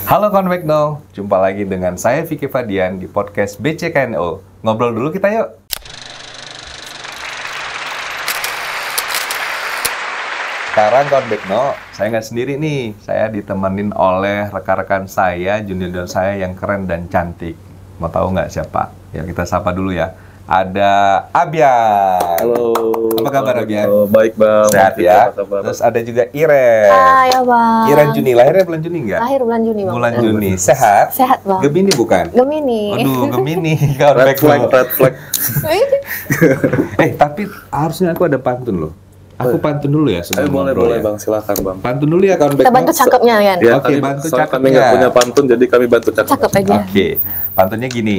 Halo Konvekno, jumpa lagi dengan saya Vicky Fadian di podcast BCKNO. Ngobrol dulu kita yuk. Sekarang Konvekno, saya nggak sendiri nih. Saya ditemenin oleh rekan-rekan saya, junior saya yang keren dan cantik. Mau tahu nggak siapa? Ya kita sapa dulu ya. Ada Abian. Halo. Apa kabar Abian? Oh, baik Bang. Sehat ya. Terus ada juga Iren. Hai Bang. Iren Juni, lahirnya bulan Juni nggak? Lahir bulan Juni Bang. Bulan Juni. Sehat? Sehat Bang. Gemini bukan? Gemini. Aduh, Gemini. Red flag. Tapi harusnya aku ada pantun loh. Aku pantun dulu ya sebelum Boleh ngobrol ya. Bang, silakan Bang. Pantun dulu ya kawan. Kita bantu cakepnya kan. Ya, Oke, kami- bantu soalnya kami cakepnya. nggak punya pantun, jadi kami bantu cakep. Cakep aja. Oke, pantunnya gini.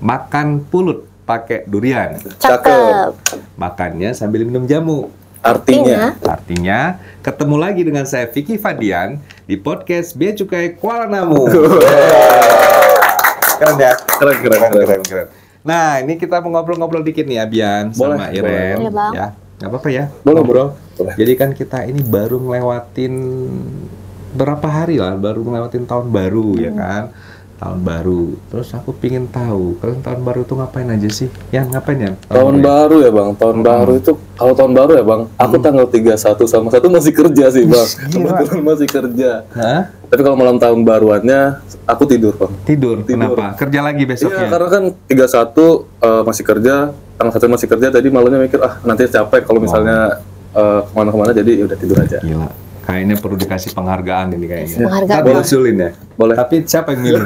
Makan pulut pakai durian. Cakep. Makannya sambil minum jamu. Artinya, Artinya, ketemu lagi dengan saya Vicky Fadian di podcast Bea Cukai Kuala Namu. Keren ya? Keren. Nah, ini kita mau ngobrol-ngobrol dikit nih Abian sama Boleh, Iren. boleh. Iya, Bang. Ya, nggak apa-apa ya? Boleh, Ngobrol. boleh. Jadi kan kita ini baru ngelewatin berapa hari lah, baru ngelewatin tahun baru ya kan? Tahun baru. Terus aku pingin tahu, kalian tahun baru itu ngapain aja sih? Ya, ngapain ya? tahun baru ya Bang. Tahun baru itu, kalau tahun baru ya Bang, aku tanggal 31 sama 1 masih kerja sih Bang. Kebetulan masih kerja. Hah? Tapi kalau malam tahun baruannya, aku tidur Bang. Tidur. Kenapa? Kerja lagi Iya, besoknya? karena kan 31 masih kerja, tanggal 1 masih kerja, tadi malamnya mikir, nanti capek kalau misalnya kemana-kemana, jadi ya udah tidur aja. Gila. Kayaknya perlu dikasih penghargaan ini kayaknya. Penghargaan. Boleh usulin ya? Boleh. Tapi siapa yang milih?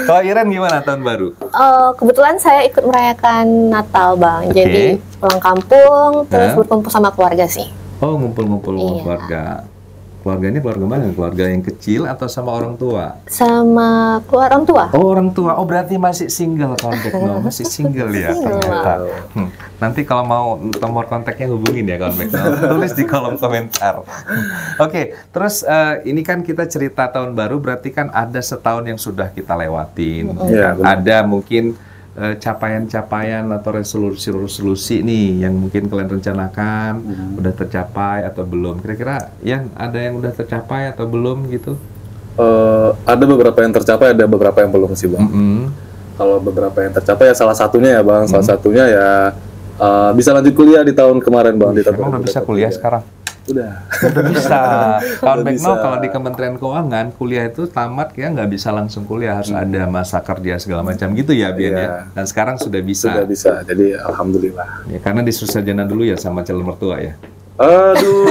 Kalau Iren gimana tahun baru? Kebetulan saya ikut merayakan Natal Bang. Oke. Jadi pulang kampung, terus Hah? berkumpul sama keluarga sih. Oh, ngumpul-ngumpul sama Iya. keluarga. Keluarganya keluarga mana? Keluarga yang kecil atau sama orang tua? Sama keluarga orang tua. Oh, orang tua. Oh, berarti masih single kontaknya. Masih single ya Single. ternyata. Nanti kalau mau nomor kontaknya hubungin ya kontaknya. Tulis di kolom komentar. Oke, terus ini kan kita cerita tahun baru, berarti kan ada setahun yang sudah kita lewatin. Iya, benar. Ada mungkin capaian-capaian atau resolusi nih yang mungkin kalian rencanakan udah tercapai atau belum? Kira-kira yang ada yang udah tercapai atau belum gitu? Ada beberapa yang tercapai, ada beberapa yang belum sih Bang. Kalau beberapa yang tercapai ya salah satunya ya Bang, salah satunya ya bisa lanjut kuliah di tahun kemarin Bang. Di tahun Emang udah bisa kuliah sekarang? Udah. Udah bisa. Kawan Udah Bekno, bisa. kalau di Kementerian Keuangan kuliah itu tamat kayak nggak bisa langsung kuliah, harus ada masa kerja segala macam gitu ya Bian ya. Iya. Dan sekarang sudah bisa. Sudah bisa, jadi alhamdulillah. Ya, karena disuruh sarjana dulu ya sama calon mertua ya. Aduh,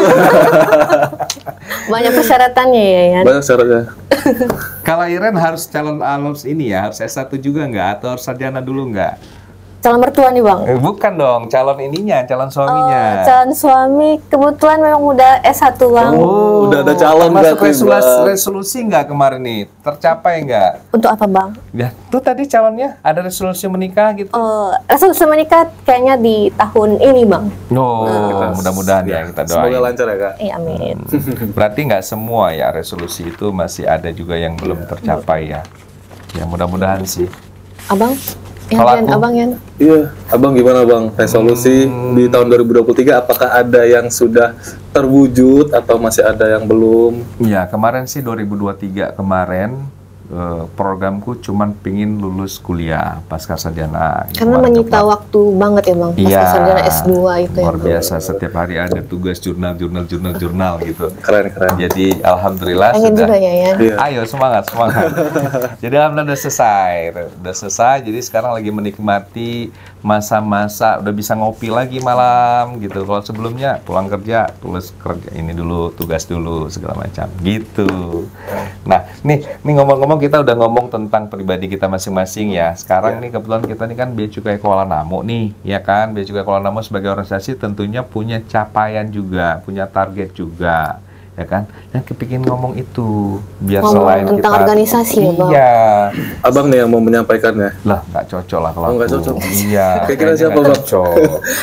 Banyak persyaratannya ya Yan. banyak syaratnya. Kalau Iren harus calon alus ini ya, harus S1 juga nggak? Atau harus sarjana dulu nggak? Calon mertua nih Bang. Bukan dong, calon ininya, calon suaminya. Calon suami kebetulan memang udah S1 Bang. Oh, udah ada calon Masuk berarti, Bang. resolusi nggak kemarin nih? Tercapai nggak? Untuk apa Bang? Ya, tuh tadi calonnya ada resolusi menikah gitu. Resolusi menikah kayaknya di tahun ini Bang. No, kita mudah-mudahan ya kita doain. Semoga lancar ya Kak. Iya amin. Berarti nggak semua ya resolusi itu masih ada juga yang belum tercapai ya. Ya mudah-mudahan sih. Abang? Kalau Yan, aku- Abang Yan. Iya, Abang gimana Bang? Resolusi di tahun 2023 apakah ada yang sudah terwujud atau masih ada yang belum? Ya kemarin sih 2023 kemarin programku cuman pingin lulus kuliah pasca sarjana. Karena Kemarin menyita kemarin. waktu banget ya Bang. Pas Iya, sarjana S2 itu ya. luar biasa. Setiap hari ada tugas jurnal gitu. Keren. Jadi alhamdulillah Pengen sudah. juga ya Yan. Iya. Ayo semangat. Jadi alhamdulillah udah selesai. Jadi sekarang lagi menikmati masa-masa udah bisa ngopi lagi malam gitu. Kalau sebelumnya pulang kerja, tulis kerja ini dulu, tugas dulu segala macam gitu. Nah, nih ngomong-ngomong kita udah ngomong tentang pribadi kita masing-masing ya. Sekarang nih kebetulan kita nih kan Bea Cukai Kuala Namu nih, ya kan? Bea Cukai Kuala Namu sebagai organisasi tentunya punya capaian juga, punya target juga. Ya kan, yang kepingin ngomong itu biar Ngomong selain tentang kita organisasi ya, Bang? Iya, Abang nih yang mau menyampaikannya. lah nggak cocok lah kalau Oh, nggak aku. cocok. Iya, Kira-kira kayaknya siapa, nggak Bang? cocok.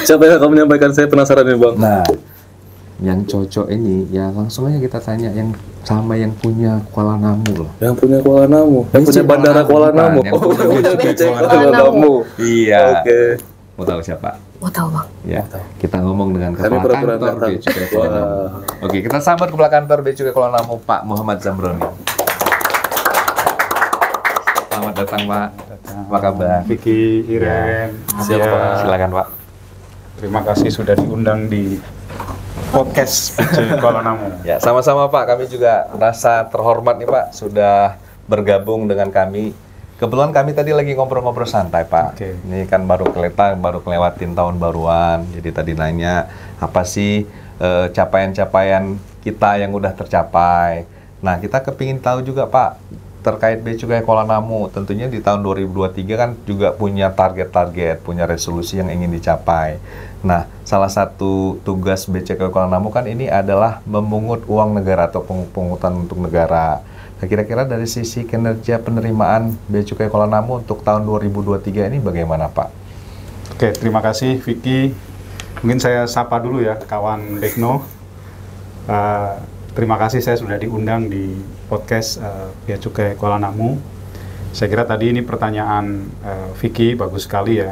Siapa yang akan menyampaikan? Saya penasaran nih Bang. Nah, yang cocok ini ya langsung aja kita tanya yang sama yang punya Kuala Namu loh. Yang punya Kuala Namu, yang punya BC bandara Kuala bukan, Namu. yang punya punya BC BC Kuala Kuala Namu. Iya. Oke. Mau tahu siapa? Mau tahu Bang? Ya, kita ngomong dengan Kami kepala pura-pura kantor nggak tahu. Bea Cukai Kuala Namu. Wah. Oke, kita sambut kepala kantor Bea Cukai Kuala Namu, Pak Muhammad Zamroni. Selamat datang Pak. Apa kabar? Vicky, Iren, Siapa? Silakan Pak. terima kasih sudah diundang di podcast BC Kuala Namu. Ya, sama-sama Pak. Kami juga merasa terhormat nih Pak sudah bergabung dengan kami. Kebetulan kami tadi lagi ngobrol-ngobrol santai Pak. Oke. Ini kan baru kelewatin tahun baruan. Jadi tadi nanya apa sih capaian-capaian kita yang udah tercapai. Nah, kita kepingin tahu juga Pak terkait Bea Cukai Kuala Namu. Tentunya di tahun 2023 kan juga punya target-target, punya resolusi yang ingin dicapai. Nah, salah satu tugas Bea Cukai Kuala Namu kan ini adalah memungut uang negara atau pungutan untuk negara. Nah, kira-kira dari sisi kinerja penerimaan Bea Cukai Kuala Namu untuk tahun 2023 ini bagaimana Pak? Oke, terima kasih Vicky. Mungkin saya sapa dulu ya kawan Bekno. Terima kasih saya sudah diundang di podcast Bea Cukai Kuala Namu. Saya kira tadi ini pertanyaan Vicky bagus sekali ya.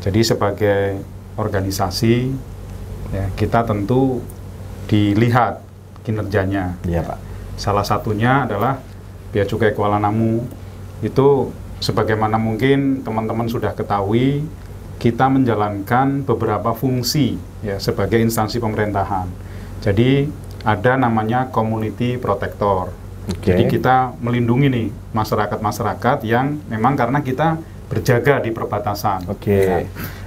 Jadi sebagai organisasi ya, kita tentu dilihat kinerjanya. Iya Pak. Salah satunya adalah Bea Cukai Kuala Namu. Itu sebagaimana mungkin teman-teman sudah ketahui, kita menjalankan beberapa fungsi ya sebagai instansi pemerintahan. Jadi ada namanya community protector. Jadi kita melindungi nih masyarakat-masyarakat yang memang karena kita berjaga di perbatasan. Nah,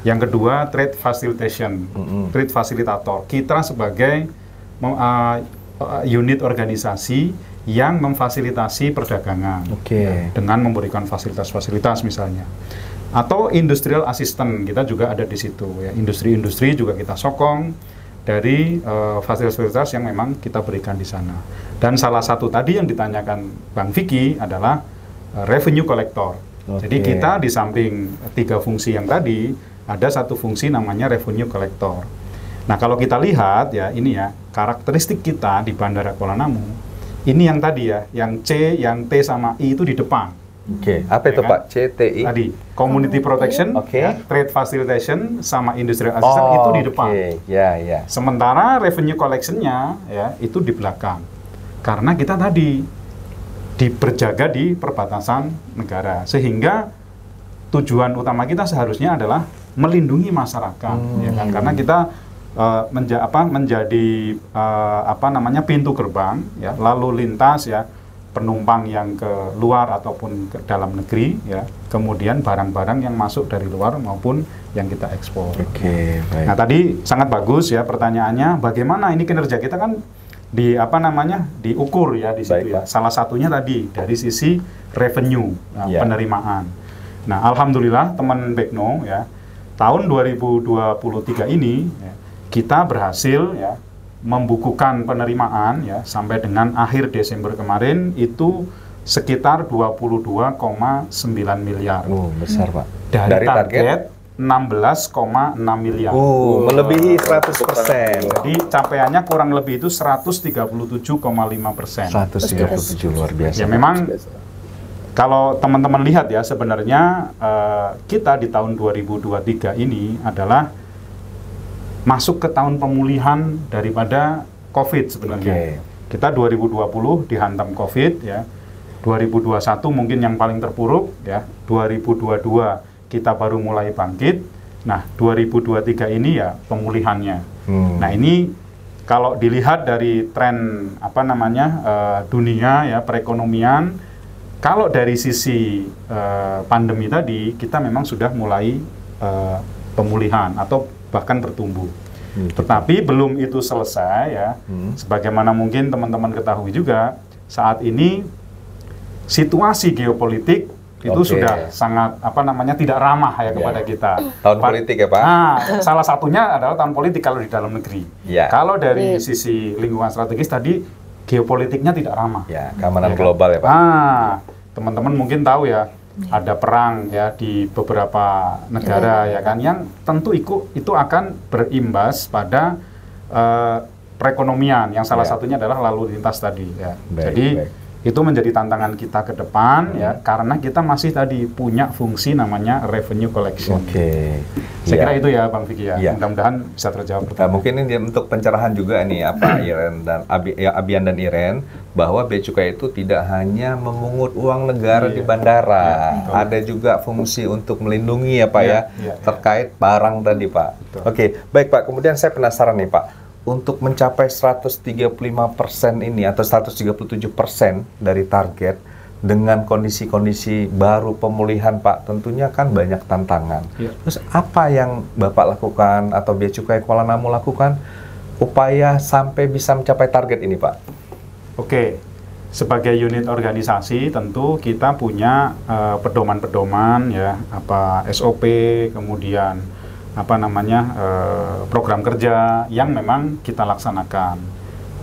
yang kedua trade facilitation, trade facilitator. Kita sebagai unit organisasi yang memfasilitasi perdagangan dengan memberikan fasilitas-fasilitas misalnya. Atau industrial assistant, kita juga ada di situ ya. Industri-industri juga kita sokong dari fasilitas-fasilitas yang memang kita berikan di sana. Dan salah satu tadi yang ditanyakan Bang Vicky adalah revenue collector. Jadi kita di samping 3 fungsi yang tadi, ada satu fungsi namanya revenue collector. Nah, kalau kita lihat ya, ini ya, karakteristik kita di Bandara Kuala Namu, ini yang tadi ya, yang C, yang T sama I itu di depan. Apa itu Ya kan? Pak? CTI? Tadi, community protection, ya, trade facilitation, sama industrial assistance itu di depan. Ya. Sementara revenue collection-nya ya, itu di belakang. Karena kita tadi berjaga di perbatasan negara. Sehingga tujuan utama kita seharusnya adalah melindungi masyarakat. Ya kan? Karena kita menjadi pintu gerbang ya, lalu lintas ya, penumpang yang ke luar ataupun ke dalam negeri ya, kemudian barang-barang yang masuk dari luar maupun yang kita ekspor. Baik. Nah, tadi sangat bagus ya pertanyaannya, bagaimana ini kinerja kita kan diukur ya di situ ya. Salah satunya tadi dari sisi revenue, penerimaan. Nah, alhamdulillah teman Bekno ya, tahun 2023 ini ya, kita berhasil ya membukukan penerimaan ya sampai dengan akhir Desember kemarin itu sekitar 22,9 miliar. Besar Pak. Dari target 16,6 miliar. Melebihi 100%. Jadi capaiannya kurang lebih itu 137,5%. 137 luar biasa. Ya memang kalau teman-teman lihat ya sebenarnya kita di tahun 2023 ini adalah masuk ke tahun pemulihan daripada COVID sebenarnya. Kita 2020 dihantam COVID ya. 2021 mungkin yang paling terpuruk ya. 2022 kita baru mulai bangkit. Nah, 2023 ini ya pemulihannya. Nah, ini kalau dilihat dari tren dunia ya perekonomian, kalau dari sisi pandemi tadi kita memang sudah mulai pemulihan atau bahkan bertumbuh. Tetapi belum itu selesai ya. Sebagaimana mungkin teman-teman ketahui juga, saat ini situasi geopolitik itu sudah sangat tidak ramah ya kepada kita. Tahun politik ya Pak? Nah, salah satunya adalah tahun politik kalau di dalam negeri. Kalau dari sisi lingkungan strategis tadi geopolitiknya tidak ramah. Keamanan global ya Pak. Teman-teman mungkin tahu ya, ada perang ya di beberapa negara ya kan, yang tentu itu akan berimbas pada perekonomian yang salah satunya adalah lalu lintas tadi ya. Jadi Itu menjadi tantangan kita ke depan ya, karena kita masih tadi punya fungsi namanya revenue collection. Saya kira itu ya Bang Vicky ya. Mudah-mudahan bisa terjawab. Mungkin ini untuk pencerahan juga nih Iren dan Abian dan Iren, bahwa Bea Cukai itu tidak hanya memungut uang negara di bandara, ada juga fungsi untuk melindungi ya Pak terkait barang tadi Pak. Baik Pak. Kemudian saya penasaran nih Pak. Untuk mencapai 135% ini atau 137% dari target dengan kondisi-kondisi baru pemulihan Pak, tentunya kan banyak tantangan. Terus apa yang Bapak lakukan atau Bea Cukai Kuala Namu lakukan upaya sampai bisa mencapai target ini Pak? Sebagai unit organisasi tentu kita punya pedoman-pedoman ya, SOP, kemudian program kerja yang memang kita laksanakan.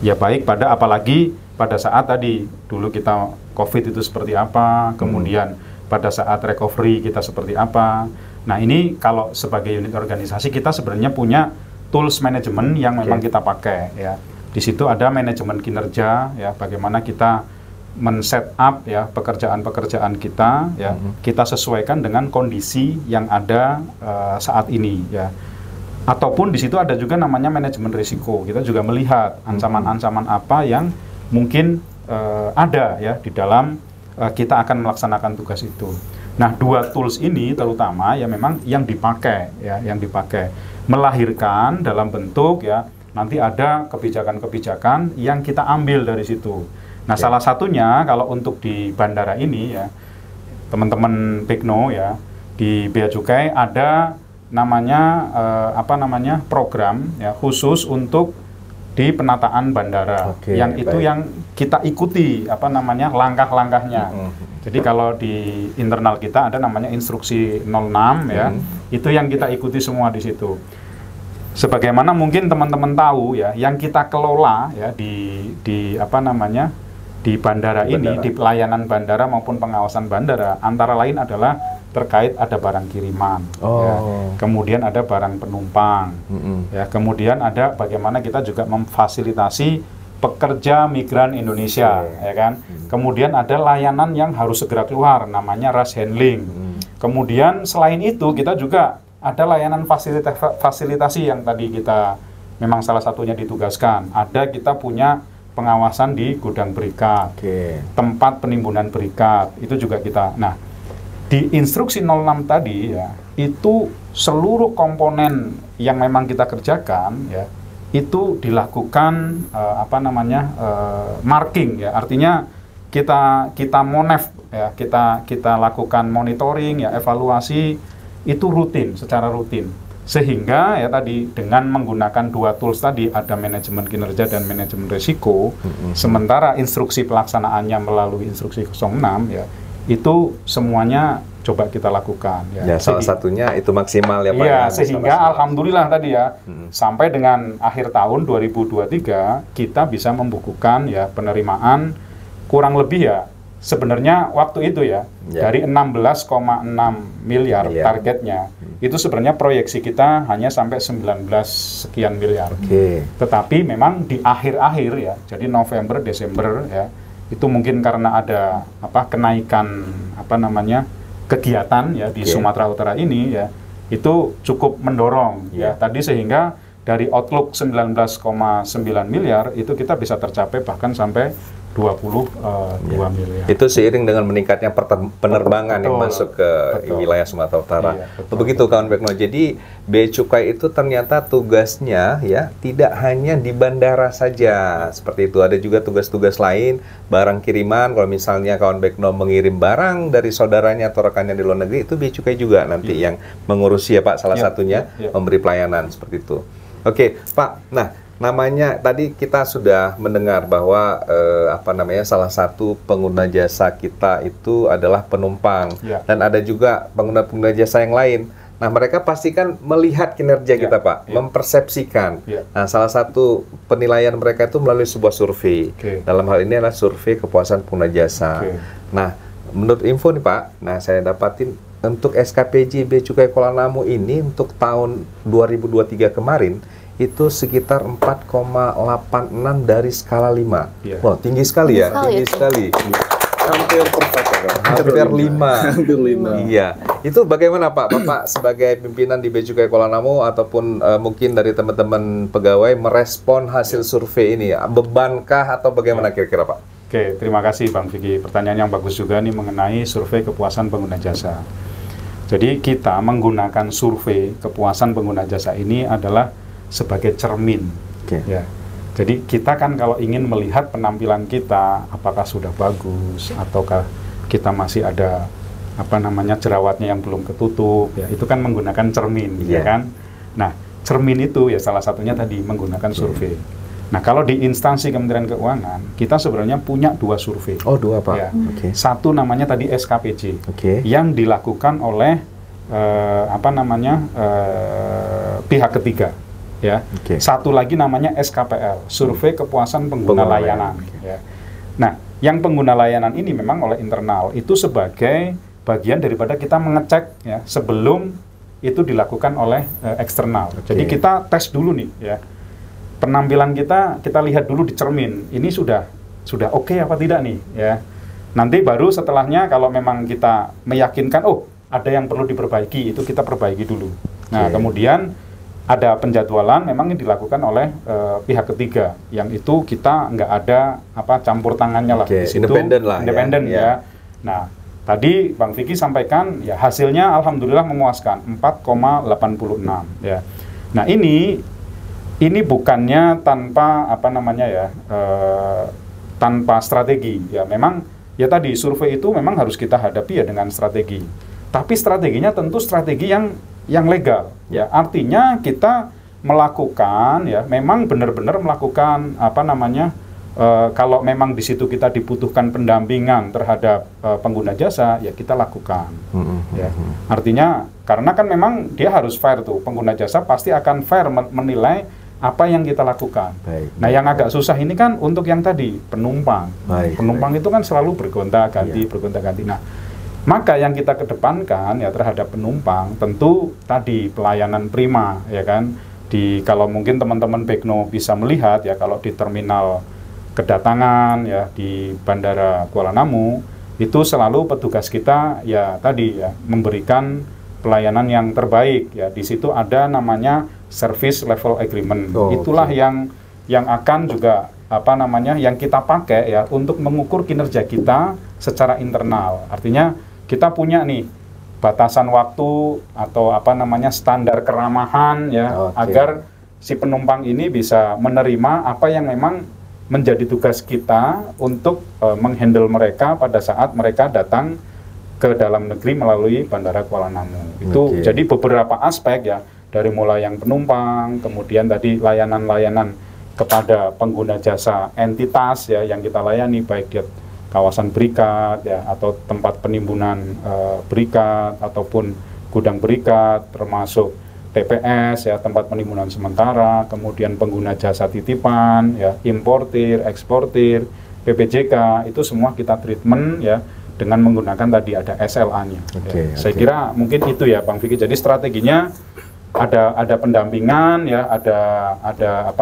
Ya baik apalagi pada saat tadi dulu kita COVID itu seperti apa, kemudian pada saat recovery kita seperti apa. Nah ini kalau sebagai unit organisasi kita sebenarnya punya tools manajemen yang memang kita pakai ya. Di situ ada manajemen kinerja ya, bagaimana kita men-set up ya pekerjaan-pekerjaan kita ya, kita sesuaikan dengan kondisi yang ada saat ini ya. Ataupun di situ ada juga namanya manajemen risiko. Kita juga melihat ancaman-ancaman apa yang mungkin ada ya di dalam kita akan melaksanakan tugas itu. Nah, dua tools ini terutama ya memang yang dipakai melahirkan dalam bentuk ya nanti ada kebijakan-kebijakan yang kita ambil dari situ. Nah, salah satunya kalau untuk di bandara ini ya, teman-teman Bekno ya, di Bea Cukai ada namanya program ya khusus untuk di penataan bandara. Yang itu yang kita ikuti langkah-langkahnya. Jadi kalau di internal kita ada namanya instruksi 06 ya, itu yang kita ikuti semua di situ. Sebagaimana mungkin teman-teman tahu ya, yang kita kelola ya di bandara ini, di pelayanan bandara maupun pengawasan bandara, antara lain adalah terkait ada barang kiriman, ya. Kemudian ada barang penumpang, ya. Kemudian ada bagaimana kita juga memfasilitasi pekerja migran Indonesia, ya kan. Kemudian ada layanan yang harus segera keluar, namanya rush handling. Kemudian selain itu kita juga ada layanan fasilitasi yang tadi kita memang salah satunya ditugaskan. Ada kita punya pengawasan di gudang berikat, tempat penimbunan berikat, itu juga kita. Nah, di instruksi 06 tadi ya, itu seluruh komponen yang memang kita kerjakan ya, itu dilakukan marking ya, artinya kita monef ya, kita lakukan monitoring ya, evaluasi itu rutin, secara rutin. Sehingga ya tadi dengan menggunakan dua tools tadi, ada manajemen kinerja dan manajemen risiko, sementara instruksi pelaksanaannya melalui instruksi 06 ya, itu semuanya coba kita lakukan ya. Salah satunya itu maksimal ya Pak. Iya, sehingga alhamdulillah tadi ya, sampai dengan akhir tahun 2023 kita bisa membukukan ya penerimaan kurang lebih ya sebenarnya waktu itu ya, dari 16,6 miliar targetnya, itu sebenarnya proyeksi kita hanya sampai 19 sekian miliar. Tetapi memang di akhir-akhir ya, jadi November, Desember ya, itu mungkin karena ada kenaikan kegiatan ya di Sumatera Utara ini ya, itu cukup mendorong ya tadi, sehingga dari outlook 19,9 miliar itu kita bisa tercapai bahkan sampai 22 miliar. Itu seiring dengan meningkatnya penerbangan yang masuk ke wilayah Sumatera Utara. Begitu kawan Bekno. Jadi Bea Cukai itu ternyata tugasnya ya tidak hanya di bandara saja. Seperti itu, ada juga tugas-tugas lain, barang kiriman. Kalau misalnya kawan Bekno mengirim barang dari saudaranya atau rekannya di luar negeri, itu Bea Cukai juga nanti yang mengurusi ya Pak, salah satunya memberi pelayanan seperti itu. Oke, Pak. Nah, namanya tadi kita sudah mendengar bahwa salah satu pengguna jasa kita itu adalah penumpang, dan ada juga pengguna jasa yang lain. Nah, mereka pasti kan melihat kinerja kita Pak, mempersepsikan. Nah, salah satu penilaian mereka itu melalui sebuah survei. Dalam hal ini adalah survei kepuasan pengguna jasa. Nah, menurut info nih Pak, nah saya dapatin untuk SKPJ Bea Cukai Kuala Namu ini untuk tahun 2023 kemarin itu sekitar 4,86 dari skala 5. Iya. Wah, tinggi sekali ya, tinggi Tinggi sekali sekali. Hampir perfect ya, Bang. Hampir 5. Hampir 5. Iya, itu bagaimana Pak? Bapak sebagai pimpinan di Bea Cukai Kuala Namu ataupun mungkin dari teman-teman pegawai merespon hasil survei ini, bebankah atau bagaimana kira-kira Pak? Oke, terima kasih Bang Vicky. Pertanyaan yang bagus juga nih mengenai survei kepuasan pengguna jasa. Jadi kita menggunakan survei kepuasan pengguna jasa ini adalah sebagai cermin. Oke. Ya. Jadi kita kan kalau ingin melihat penampilan kita apakah sudah bagus ataukah kita masih ada apa namanya jerawatnya yang belum ketutup, ya itu kan menggunakan cermin, ya kan. Nah, cermin itu ya salah satunya tadi menggunakan survei. Nah, kalau di instansi Kementerian Keuangan kita sebenarnya punya 2 survei. Oh, 2 Pak. Ya. Oke. Satu namanya tadi SKPJ, Oke. yang dilakukan oleh pihak ketiga. Ya. Oke. Satu lagi namanya SKPL, Survei Kepuasan Pengguna Layanan. Ya. Nah, yang pengguna layanan ini memang oleh internal itu sebagai bagian daripada kita mengecek ya sebelum itu dilakukan oleh eksternal. Jadi kita tes dulu nih ya. Penampilan kita lihat dulu di cermin. Ini sudah oke apa tidak nih ya. Nanti baru setelahnya kalau memang kita meyakinkan oh ada yang perlu diperbaiki, itu kita perbaiki dulu. Nah, kemudian ada penjadwalan memang yang dilakukan oleh pihak ketiga, yang itu kita nggak ada campur tangannya lah di situ. Independen lah. Independen ya. Nah, tadi Bang Vicky sampaikan ya hasilnya alhamdulillah memuaskan 4,86 ya. Nah, ini bukannya tanpa tanpa strategi ya. Memang ya tadi survei itu memang harus kita hadapi ya dengan strategi. Tapi strateginya tentu strategi yang legal ya. Artinya kita melakukan ya memang benar-benar melakukan kalau memang di situ kita dibutuhkan pendampingan terhadap pengguna jasa ya kita lakukan. Ya. Artinya karena kan memang dia harus fair tuh, pengguna jasa pasti akan fair menilai apa yang kita lakukan. Nah, yang agak susah ini kan untuk yang tadi penumpang. Penumpang itu kan selalu bergonta-ganti. Nah, maka yang kita kedepankan ya terhadap penumpang tentu tadi pelayanan prima ya kan. Kalau mungkin teman-teman Bekno bisa melihat ya kalau di terminal kedatangan ya di Bandara Kuala Namu itu selalu petugas kita ya tadi ya memberikan pelayanan yang terbaik ya. Di situ ada namanya service level agreement. Itulah yang akan juga yang kita pakai ya untuk mengukur kinerja kita secara internal. Artinya kita punya nih batasan waktu atau standar keramahan ya agar si penumpang ini bisa menerima apa yang memang menjadi tugas kita untuk menghandle mereka pada saat mereka datang ke dalam negeri melalui Bandara Kuala Namu. Itu jadi beberapa aspek ya, dari mulai yang penumpang, kemudian tadi layanan-layanan kepada pengguna jasa entitas ya yang kita layani, baik di kawasan berikat ya atau tempat penimbunan berikat ataupun gudang berikat, termasuk TPS ya tempat penimbunan sementara, kemudian pengguna jasa titipan ya, importir, eksportir, PPJK, itu semua kita treatment ya dengan menggunakan tadi ada SLA-nya. Saya kira mungkin itu ya Bang Vicky. Jadi strateginya ada pendampingan ya, ada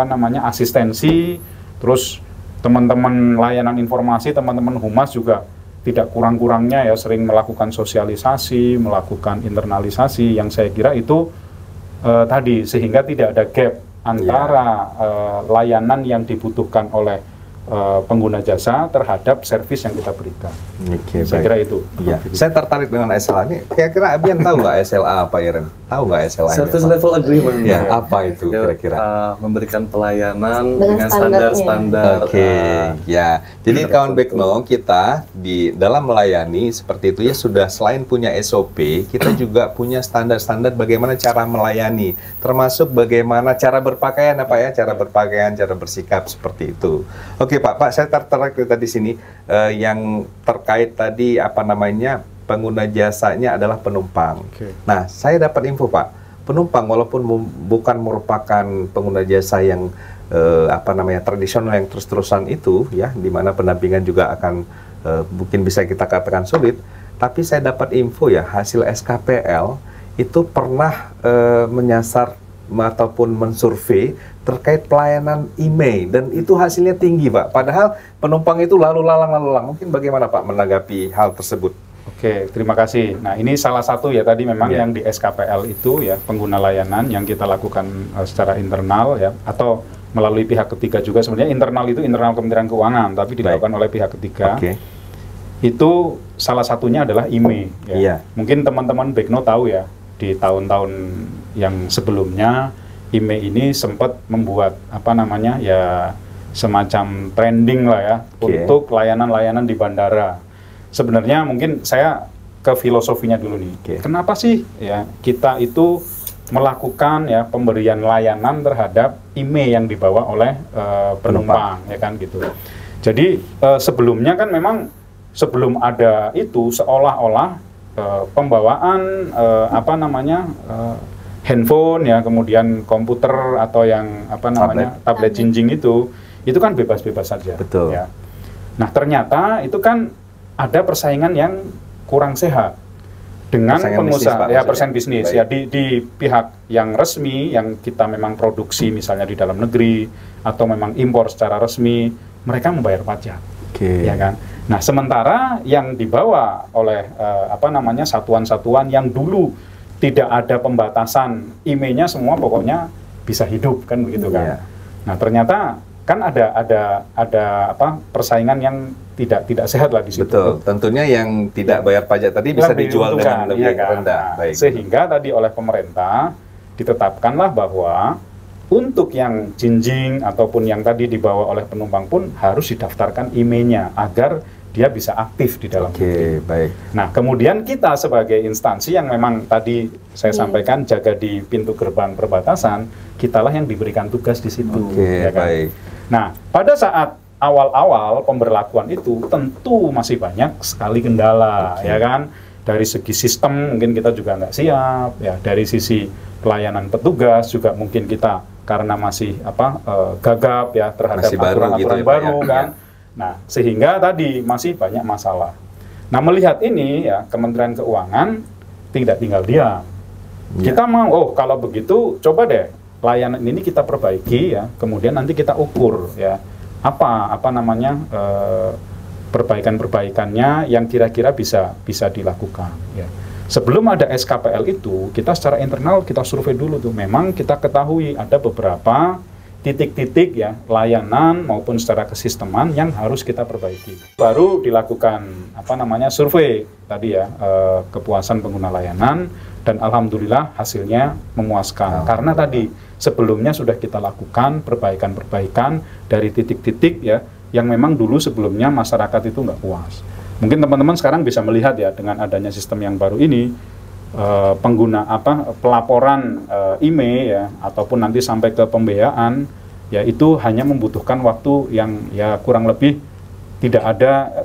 asistensi, terus teman-teman layanan informasi, teman-teman humas juga tidak kurang-kurangnya ya sering melakukan sosialisasi, melakukan internalisasi yang saya kira itu tadi sehingga tidak ada gap antara layanan yang dibutuhkan oleh pengguna jasa terhadap servis yang kita berikan. Saya kira itu. Ya. Saya tertarik dengan SLA ini. Kira-kira Abian tahu nggak SLA apa, Iren? Tahu nggak SLA? Service level agreement. Ya, apa itu kira-kira? Memberikan pelayanan dengan standar-standar. Ya. Jadi kawan Bekno, kita di dalam melayani seperti itu ya sudah selain punya SOP, kita juga punya standar-standar bagaimana cara melayani, termasuk bagaimana cara berpakaian cara berpakaian, cara bersikap seperti itu. Pak, saya tertarik tadi sini yang terkait tadi pengguna jasanya adalah penumpang. Nah, saya dapat info Pak, penumpang walaupun bukan merupakan pengguna jasa yang tradisional yang terus-terusan itu ya, di mana pendampingan juga akan mungkin bisa kita katakan sulit, tapi saya dapat info ya hasil SKPL itu pernah menyasar ataupun mensurvei terkait pelayanan IMEI dan itu hasilnya tinggi, Pak. Padahal penumpang itu lalu lalang. Mungkin bagaimana Pak menanggapi hal tersebut? Oke, terima kasih. Nah, ini salah satu ya tadi memang yang di SKPL itu ya pengguna layanan yang kita lakukan secara internal ya atau melalui pihak ketiga juga. Sebenarnya internal itu internal Kementerian Keuangan tapi dilakukan oleh pihak ketiga. Itu salah satunya adalah IMEI ya. Mungkin teman-teman Bekno tahu ya, di tahun-tahun yang sebelumnya IMEI ini sempat membuat apa namanya ya semacam trending lah ya untuk layanan-layanan di bandara. Sebenarnya mungkin saya ke filosofinya dulu nih. Kenapa sih ya kita itu melakukan ya pemberian layanan terhadap IMEI yang dibawa oleh penumpang ya kan gitu. Jadi sebelumnya kan memang sebelum ada itu seolah-olah pembawaan apa namanya handphone ya kemudian komputer atau yang apa namanya tablet jinjing itu kan bebas-bebas saja. Betul. Ya. Nah ternyata itu kan ada persaingan yang kurang sehat dengan pengusaha ya persaingan bisnis ya di pihak yang resmi yang kita memang produksi misalnya di dalam negeri atau memang impor secara resmi mereka membayar pajak. Ya kan. Nah, sementara yang dibawa oleh apa namanya satuan-satuan yang dulu tidak ada pembatasan IMEI-nya semua pokoknya bisa hidup kan begitu kan. Nah, ternyata kan ada apa persaingan yang tidak sehat lah di situ. Betul. Tentunya yang tidak bayar pajak tadi bisa dijual dengan lebih rendah. Nah, sehingga tadi oleh pemerintah ditetapkanlah bahwa untuk yang jinjing ataupun yang tadi dibawa oleh penumpang pun harus didaftarkan IMEI-nya agar dia bisa aktif di dalam baik. Nah, kemudian kita sebagai instansi yang memang tadi saya sampaikan jaga di pintu gerbang perbatasan, kitalah yang diberikan tugas di situ. Ya kan? Baik. Nah, pada saat awal-awal pemberlakuan itu tentu masih banyak sekali kendala, ya kan? Dari segi sistem mungkin kita juga nggak siap, ya. Dari sisi pelayanan petugas juga mungkin kita karena masih gagap ya terhadap aturan-aturan baru kan. Nah, sehingga tadi masih banyak masalah. Nah, melihat ini ya Kementerian Keuangan tidak tinggal diam. Kita mau kalau begitu coba deh layanan ini kita perbaiki ya. Kemudian nanti kita ukur ya apa namanya perbaikan-perbaikannya yang kira-kira bisa dilakukan ya. Sebelum ada SKPL itu, kita secara internal kita survei dulu tuh. Memang kita ketahui ada beberapa titik-titik ya layanan maupun secara kesisteman yang harus kita perbaiki. Baru dilakukan apa namanya survei tadi ya kepuasan pengguna layanan dan alhamdulillah hasilnya memuaskan. Karena tadi sebelumnya sudah kita lakukan perbaikan-perbaikan dari titik-titik ya yang memang dulu sebelumnya masyarakat itu nggak puas. Mungkin teman-teman sekarang bisa melihat ya dengan adanya sistem yang baru ini pengguna pelaporan IMEI ya ataupun nanti sampai ke pembiayaan ya itu hanya membutuhkan waktu yang ya kurang lebih tidak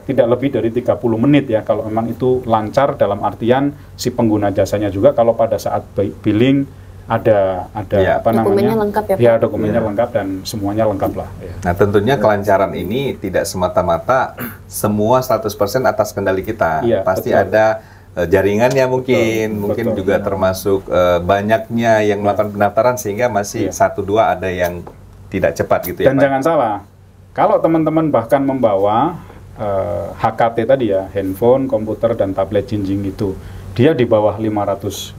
lebih dari 30 menit ya kalau memang itu lancar dalam artian si pengguna jasanya juga kalau pada saat billing ada apa dokumennya namanya lengkap ya dokumennya lengkap dan semuanya lengkap lah ya. Nah tentunya kelancaran ini tidak semata-mata semua 100% atas kendali kita pasti ada jaringannya mungkin juga termasuk banyaknya yang melakukan pendaftaran sehingga masih 1-2 ada yang tidak cepat gitu ya dan Pak. Jangan salah kalau teman-teman bahkan membawa HKT tadi ya handphone, komputer dan tablet jinjing itu dia di bawah $500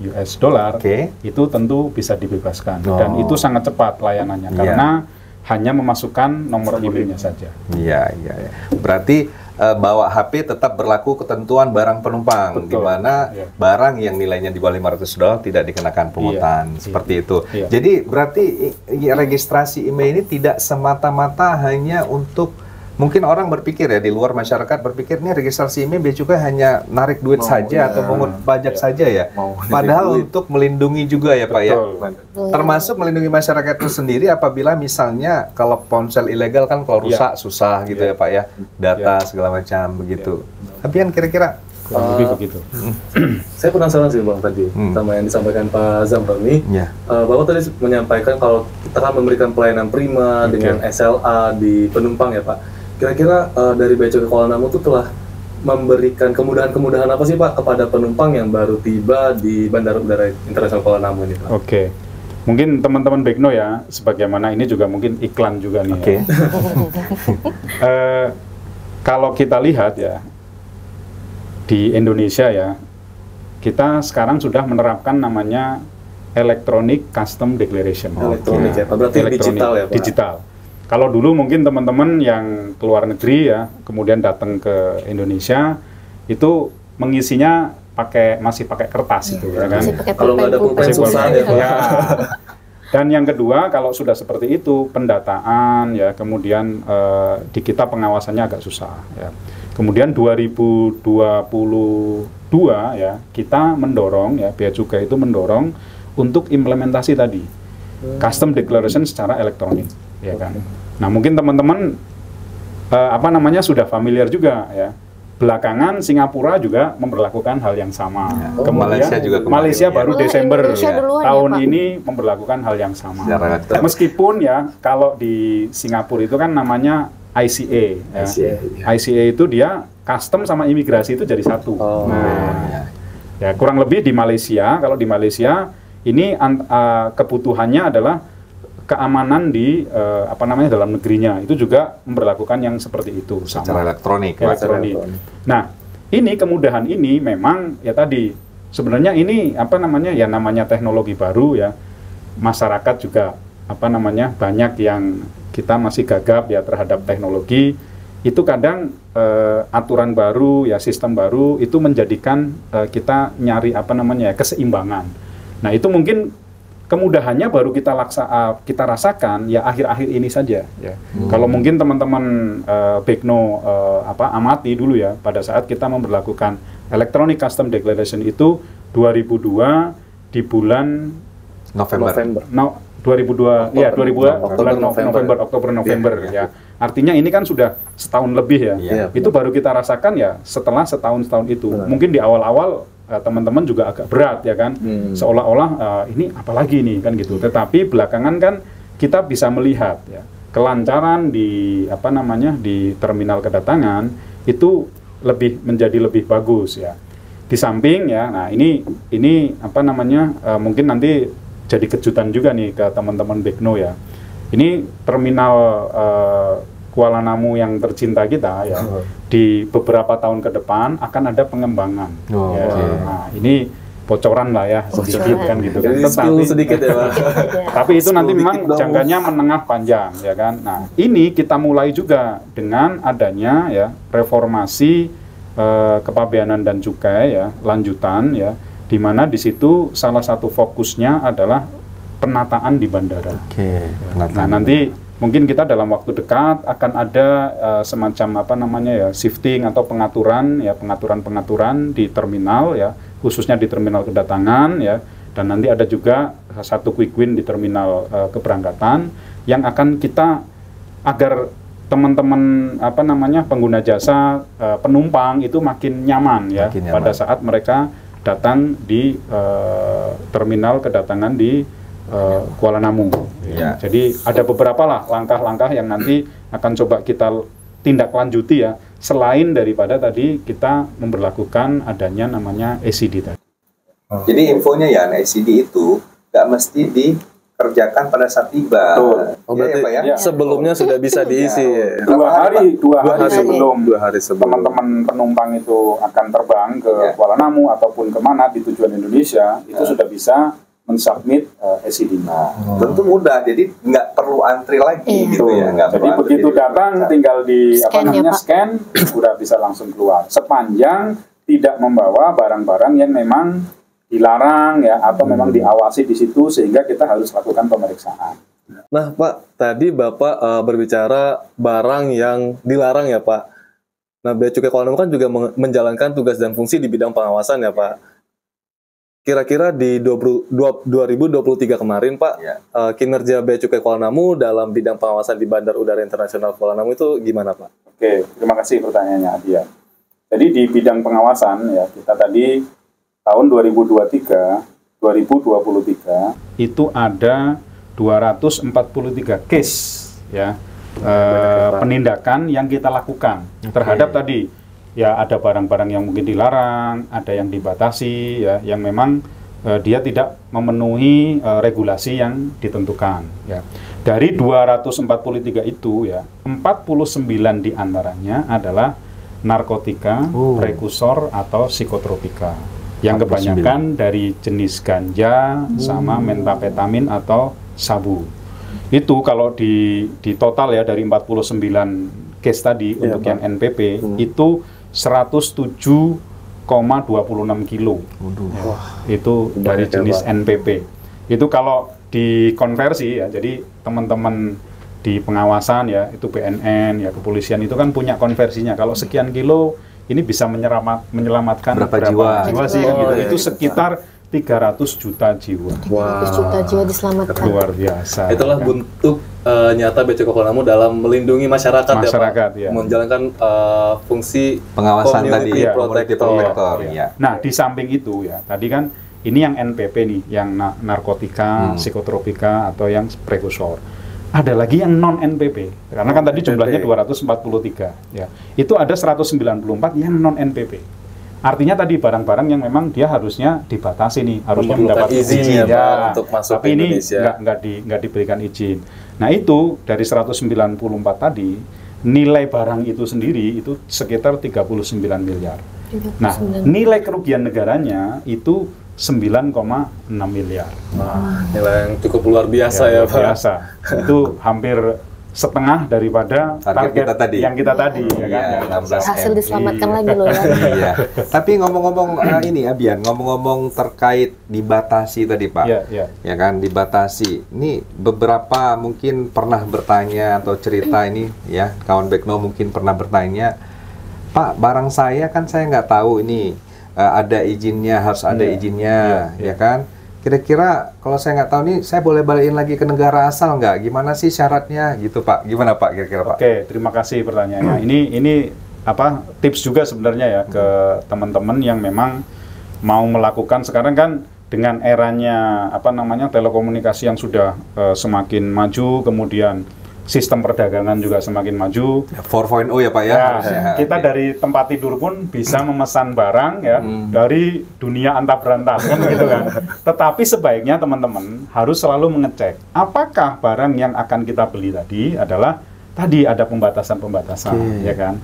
itu tentu bisa dibebaskan dan itu sangat cepat layanannya karena hanya memasukkan nomor IMEI-nya saja. Iya. Berarti bawa HP tetap berlaku ketentuan barang penumpang di mana barang yang nilainya di bawah $500 tidak dikenakan pungutan seperti itu. Jadi berarti registrasi IMEI ini tidak semata-mata hanya untuk mungkin orang berpikir ya di luar masyarakat berpikir ini registrasi IMEI bea cukai hanya narik duit saja atau pungut pajak saja ya. Padahal untuk melindungi juga ya Pak ya. Termasuk melindungi masyarakat itu sendiri apabila misalnya kalau ponsel ilegal kan kalau rusak susah gitu ya Pak ya. Data segala macam begitu. Tapi kan kira-kira lebih begitu. Saya penasaran sih Bang tadi sama yang disampaikan Pak Zamroni. Bapak tadi menyampaikan kalau kita akan memberikan pelayanan prima dengan SLA di penumpang ya Pak. Kira-kira dari Bea Cukai Kuala Namu itu telah memberikan kemudahan-kemudahan apa sih Pak kepada penumpang yang baru tiba di Bandara Udara Internasional Kuala Namu ini Pak? Oke. Mungkin teman-teman Bekno ya, sebagaimana ini juga mungkin iklan juga nih. Oke. Kalau kita lihat ya, di Indonesia ya, kita sekarang sudah menerapkan namanya Electronic Custom Declaration. Elektronik ya, Pak. Berarti digital ya, Pak? Digital. Kalau dulu mungkin teman-teman yang keluar negeri ya, kemudian datang ke Indonesia, itu mengisinya masih pakai kertas itu ya kan. Kalau nggak ada pulpen susah ya, Pak. Ya. Dan yang kedua, kalau sudah seperti itu, pendataan ya, kemudian di kita pengawasannya agak susah ya. Kemudian 2022 ya, kita mendorong ya, Bea Cukai itu mendorong untuk implementasi tadi custom declaration secara elektronik ya kan. Nah, mungkin teman-teman sudah familiar juga ya. Belakangan Singapura juga memberlakukan hal yang sama. Kemudian Malaysia baru Desember tahun ini memberlakukan hal yang sama. Meskipun ya kalau di Singapura itu kan namanya ICA ya. ICA itu dia custom sama imigrasi itu jadi satu. Ya kurang lebih di Malaysia, kalau di Malaysia ini kebutuhannya adalah keamanan di dalam negerinya, itu juga memberlakukan yang seperti itu secara elektronik. Nah, ini kemudahan ini memang ya tadi sebenarnya ini namanya teknologi baru ya. Masyarakat juga banyak yang kita masih gagap ya terhadap teknologi. Itu kadang aturan baru ya, sistem baru itu menjadikan kita nyari keseimbangan. Nah, itu mungkin kemudahannya baru kita rasakan ya akhir-akhir ini saja ya. Kalau mungkin teman-teman Bekno amati dulu ya, pada saat kita memberlakukan Electronic Custom Declaration itu 2002 di bulan November. 2002 ya, Oktober November ya. Artinya ini kan sudah setahun lebih ya. Itu baru kita rasakan ya setelah setahun itu. Mungkin di awal-awal teman-teman juga agak berat ya kan, seolah-olah ini apalagi nih kan gitu. Tetapi belakangan kan kita bisa melihat ya kelancaran di di terminal kedatangan itu menjadi lebih bagus ya. Di samping ya, nah ini mungkin nanti jadi kejutan juga nih ke teman-teman Bekno ya. Ini terminal Kuala Namu yang tercinta kita ya, di beberapa tahun ke depan akan ada pengembangan. Nah, ini bocoran lah ya sedikit kan gitu kan. Tetapi sedikit ya, Pak. Tapi itu nanti memang jangkanya menengah panjang ya kan. Nah, ini kita mulai juga dengan adanya ya reformasi kepabeanan dan cukai ya, lanjutan ya, di mana di situ salah satu fokusnya adalah penataan di bandara. Nah, nanti mungkin kita dalam waktu dekat akan ada semacam shifting atau pengaturan di terminal ya, khususnya di terminal kedatangan ya, dan nanti ada juga satu quick win di terminal keberangkatan yang akan kita agar teman-teman pengguna jasa penumpang itu makin nyaman ya pada saat mereka datang di terminal kedatangan di Kuala Namu. Ya. Jadi ada beberapa lah langkah-langkah yang nanti akan coba kita tindak lanjuti ya, selain daripada tadi kita memberlakukan adanya namanya ACD tadi. Jadi infonya ya, ACD itu nggak mesti dikerjakan pada saat tiba. Berarti sebelumnya sudah bisa diisi. Dua hari sebelum teman-teman penumpang itu akan terbang ke Kuala Namu ataupun kemana di tujuan Indonesia, itu sudah bisa mensubmit ACD-nya. Tentu mudah, jadi nggak perlu antri lagi gitu ya. Jadi begitu datang tinggal di scan, udah bisa langsung keluar. Sepanjang tidak membawa barang-barang yang memang dilarang ya, atau memang diawasi di situ sehingga kita harus lakukan pemeriksaan. Nah, Pak, tadi Bapak berbicara barang yang dilarang ya, Pak. Nah, Bea Cukai Kuala Namu kan juga menjalankan tugas dan fungsi di bidang pengawasan ya, Pak. Kira-kira di 2023 kemarin, Pak, kinerja Bea Cukai Kuala Namu dalam bidang pengawasan di Bandar Udara Internasional Kuala Namu itu gimana, Pak? Oke, terima kasih pertanyaannya, Adia. Jadi di bidang pengawasan ya, kita tadi tahun 2023 itu ada 243 case ya penindakan yang kita lakukan terhadap tadi ya, ada barang-barang yang mungkin dilarang, ada yang dibatasi ya, yang memang dia tidak memenuhi regulasi yang ditentukan. Ya. Dari 243 itu ya, 49 diantaranya adalah narkotika, prekursor atau psikotropika. Yang kebanyakan dari jenis ganja sama methamphetamine atau sabu. Itu kalau di total ya dari 49 case tadi untuk yang NPP itu 107,26 kilo. Ya, itu dari jenis NPP. Itu kalau dikonversi ya, jadi teman-teman di pengawasan ya, itu BNN ya, kepolisian itu kan punya konversinya. Kalau sekian kilo ini bisa menyelamatkan berapa jiwa sih kan, gitu. Itu sekitar 300 juta jiwa. 300 juta jiwa diselamatkan. Luar biasa. Itulah kan? bentuk nyata BC Kokolnamo dalam melindungi masyarakat ya Pak. Ya. Menjalankan fungsi pengawasan tadi ya, protector. Ya. Nah, di samping itu ya, tadi kan ini yang NPP nih, yang narkotika, psikotropika atau yang prekursor. Ada lagi yang non NPP. Karena kan tadi jumlahnya 243 ya. Itu ada 194 yang non NPP. Artinya tadi barang-barang yang memang dia harusnya dibatasi nih, harusnya mendapat izin ya, untuk masuk tapi ke ini Indonesia. nggak diberikan izin. Nah itu dari 194 tadi nilai barang itu sendiri itu sekitar 39 miliar. Nah nilai kerugian negaranya itu 9,6 miliar. Wah, nilai yang cukup luar biasa ya Pak. Biasa. Itu hampir setengah daripada target kita tadi. Yang kita tadi ya kan. Ya, 16 Hasil diselamatkan lagi loh ya. Iya. Tapi ngomong-ngomong ini Abian, ngomong-ngomong terkait dibatasi tadi Pak. Iya. Ya kan, dibatasi. Ini beberapa mungkin pernah bertanya atau cerita ini ya, kawan Bekno mungkin pernah bertanya, Pak, barang saya kan saya nggak tahu ini ada izinnya, harus ada izinnya, ya kan? Kira-kira kalau saya nggak tahu nih, saya boleh balikin lagi ke negara asal nggak? Gimana sih syaratnya gitu Pak? Gimana Pak kira-kira Pak? Oke, terima kasih pertanyaannya. Ini apa tips juga sebenarnya ya ke teman-teman yang memang mau melakukan sekarang kan dengan eranya apa namanya telekomunikasi yang sudah semakin maju, kemudian sistem perdagangan juga semakin maju. 4.0 ya Pak ya? Kita dari tempat tidur pun bisa memesan barang ya dari dunia antah berantah kan gitu kan. Tetapi sebaiknya teman-teman harus selalu mengecek apakah barang yang akan kita beli tadi adalah tadi ada pembatasan-pembatasan ya kan.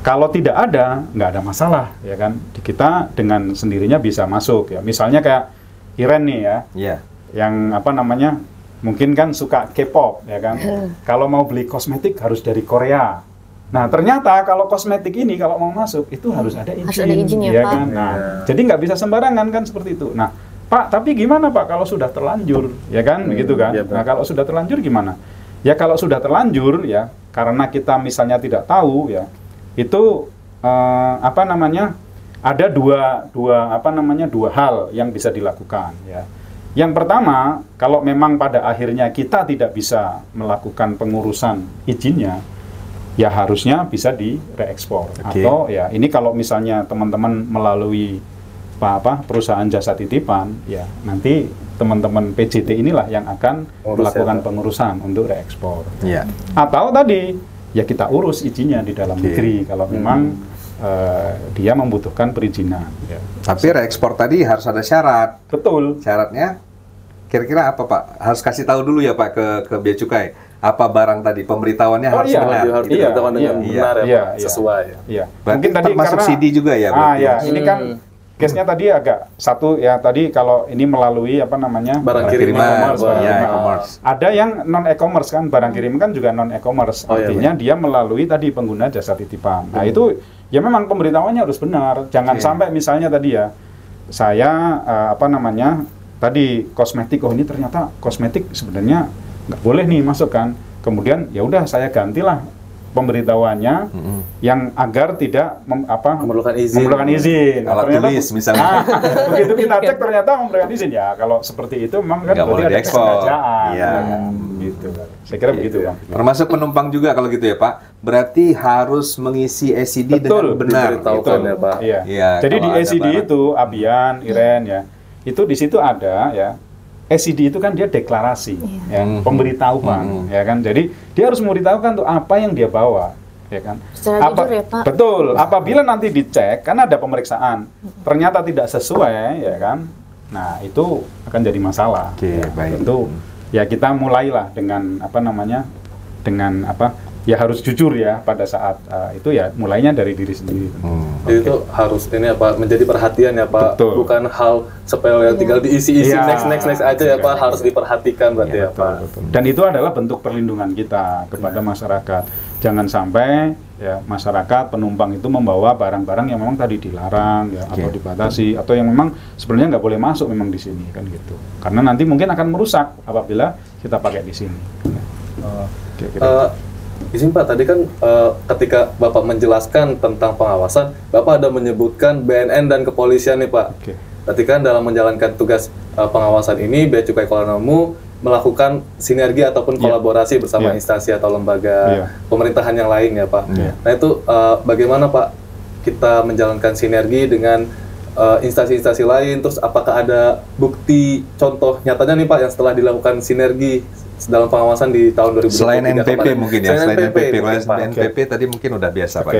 Kalau tidak ada, nggak ada masalah ya kan. Kita dengan sendirinya bisa masuk ya. Misalnya kayak Iren nih ya, yang apa namanya mungkin kan suka K-pop ya kan. Kalau mau beli kosmetik harus dari Korea. Nah ternyata kalau kosmetik ini kalau mau masuk itu harus ada izin, harus ada izinnya, ya Pak. kan. Nah, jadi nggak bisa sembarangan kan seperti itu. Nah Pak, tapi gimana Pak kalau sudah terlanjur ya kan begitu kan. Nah kalau sudah terlanjur gimana? Ya kalau sudah terlanjur ya karena kita misalnya tidak tahu ya itu apa namanya ada dua hal yang bisa dilakukan ya. Yang pertama, kalau memang pada akhirnya kita tidak bisa melakukan pengurusan izinnya, ya harusnya bisa direekspor. Atau ya ini kalau misalnya teman-teman melalui perusahaan jasa titipan, ya nanti teman-teman PJT inilah yang akan melakukan pengurusan untuk reekspor. Atau tadi ya kita urus izinnya di dalam negeri kalau memang dia membutuhkan perizinan. Ya. Tapi reekspor tadi harus ada syarat. Betul. Syaratnya kira-kira apa Pak? Harus kasih tahu dulu ya Pak ke Bea Cukai. Apa barang tadi pemberitahuannya harus benar. Harus diberitahukan dengan benar ya Pak, sesuai. Iya. Mungkin tadi termasuk karena, CD juga ya. Ini kan case-nya tadi agak satu ya tadi kalau ini melalui apa namanya barang kiriman, e-commerce. Ada yang non e-commerce kan, barang kirim kan juga non e-commerce. Artinya dia melalui tadi pengguna jasa titipan. Nah itu ya memang pemberitahuannya harus benar. Jangan sampai misalnya tadi ya saya tadi kosmetik, oh ini ternyata kosmetik sebenarnya nggak boleh nih masuk kan. Kemudian ya udah saya gantilah pemberitahuannya yang agar tidak memerlukan izin. Alat tulis misalnya. Begitu kita cek ternyata memberikan izin ya. Kalau seperti itu memang kan berarti ada kesengajaan. Gitu. Saya kira begitu Bang. Termasuk penumpang juga kalau gitu ya Pak. Berarti harus mengisi SID dengan benar. Betul ya Pak. Iya. Jadi di SID itu Abian, Iren ya. Itu di situ ada ya. SID itu kan dia deklarasi, pemberitahuan, ya kan. Jadi dia harus memberitahukan tuh apa yang dia bawa, ya kan. Secara jujur ya Pak. Betul. Apabila nanti dicek, kan ada pemeriksaan, ternyata tidak sesuai, ya kan. Nah, itu akan jadi masalah. Baik. Tentu ya kita mulailah dengan dengan ya harus jujur ya pada saat itu ya mulainya dari diri sendiri. Jadi itu harus menjadi perhatian ya Pak. Betul. Bukan hal sepele yang tinggal diisi-isi next aja ya Pak, harus diperhatikan berarti ya Pak. Betul. Dan itu adalah bentuk perlindungan kita kepada masyarakat. Jangan sampai ya masyarakat penumpang itu membawa barang-barang yang memang tadi dilarang ya atau dibatasi atau yang memang sebenarnya nggak boleh masuk memang di sini kan gitu. Karena nanti mungkin akan merusak apabila kita pakai di sini. Izin Pak, tadi kan ketika Bapak menjelaskan tentang pengawasan, Bapak ada menyebutkan BNN dan kepolisian nih Pak. Berarti kan dalam menjalankan tugas pengawasan ini, Bea Cukai Kuala Namu melakukan sinergi ataupun kolaborasi bersama instansi atau lembaga pemerintahan yang lain ya Pak. Nah itu bagaimana Pak kita menjalankan sinergi dengan instansi-instansi lain, terus apakah ada bukti contoh nyatanya nih Pak yang setelah dilakukan sinergi dalam pengawasan di tahun 2023 selain NPP kemarin. mungkin ya, selain NPP, NPP tadi mungkin udah biasa Pak.